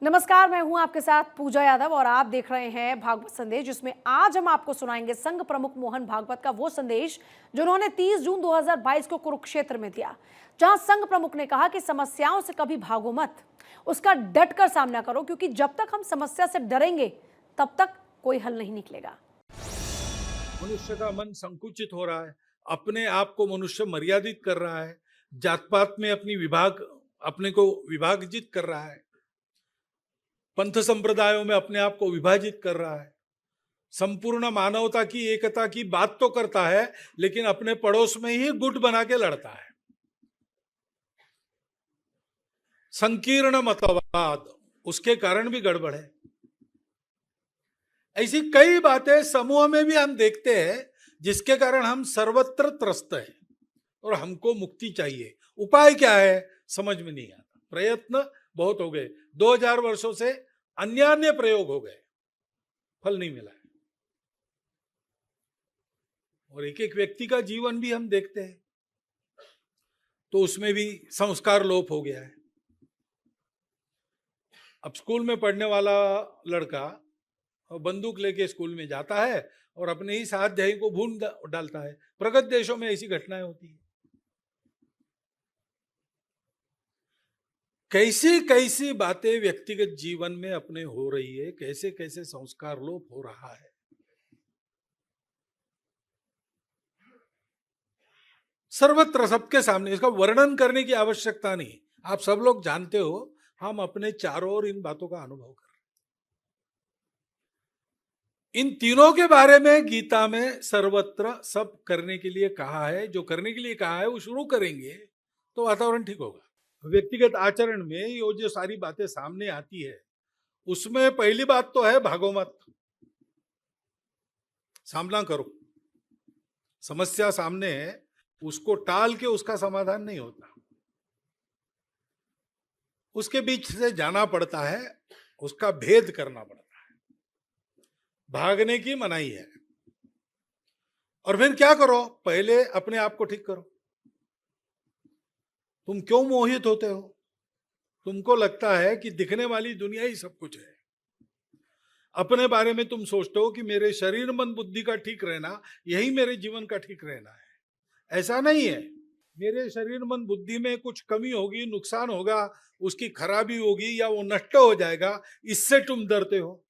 नमस्कार, मैं हूं आपके साथ पूजा यादव और आप देख रहे हैं भागवत संदेश, जिसमें आज हम आपको सुनाएंगे संघ प्रमुख मोहन भागवत का वो संदेश जो उन्होंने 30 जून 2022 को कुरुक्षेत्र में दिया, जहां संघ प्रमुख ने कहा कि समस्याओं से कभी भागो मत, उसका डट कर सामना करो, क्योंकि जब तक हम समस्या से डरेंगे तब तक कोई हल नहीं निकलेगा। मनुष्य का मन संकुचित हो रहा है, अपने आप को मनुष्य मर्यादित कर रहा है, जात पात में अपने को विभाजित कर रहा है, पंथ संप्रदायों में अपने आप को विभाजित कर रहा है, संपूर्ण मानवता की एकता की बात तो करता है लेकिन अपने पड़ोस में ही गुट बना के लड़ता है। संकीर्ण मतवाद, उसके कारण भी गड़बड़ है। ऐसी कई बातें समूह में भी हम देखते हैं जिसके कारण हम सर्वत्र त्रस्त हैं और हमको मुक्ति चाहिए। उपाय क्या है समझ में नहीं आता। प्रयत्न बहुत हो गए, 2000 वर्षों से अन्य प्रयोग हो गए, फल नहीं मिला है। और एक एक व्यक्ति का जीवन भी हम देखते हैं तो उसमें भी संस्कार लोप हो गया है। अब स्कूल में पढ़ने वाला लड़का बंदूक लेके स्कूल में जाता है और अपने ही साथ को भून डालता है। प्रगत देशों में ऐसी घटनाएं होती है। कैसी कैसी बातें व्यक्तिगत जीवन में अपने हो रही है, कैसे कैसे संस्कार लोप हो रहा है। सर्वत्र सबके सामने, इसका वर्णन करने की आवश्यकता नहीं, आप सब लोग जानते हो। हम अपने चारों ओर इन बातों का अनुभव कर रहे हैं। इन तीनों के बारे में गीता में सर्वत्र सब करने के लिए कहा है। जो करने के लिए कहा है वो शुरू करेंगे तो वातावरण ठीक होगा। व्यक्तिगत आचरण में ये जो सारी बातें सामने आती है उसमें पहली बात तो है भागो मत, सामना करो। समस्या सामने है, उसको टाल के उसका समाधान नहीं होता, उसके बीच से जाना पड़ता है, उसका भेद करना पड़ता है। भागने की मनाही है। और फिर क्या करो, पहले अपने आप को ठीक करो। तुम क्यों मोहित होते हो? तुमको लगता है कि दिखने वाली दुनिया ही सब कुछ है। अपने बारे में तुम सोचते हो कि मेरे शरीर मन बुद्धि का ठीक रहना यही मेरे जीवन का ठीक रहना है। ऐसा नहीं है। मेरे शरीर मन बुद्धि में कुछ कमी होगी, नुकसान होगा, उसकी खराबी होगी या वो नष्ट हो जाएगा, इससे तुम डरते हो।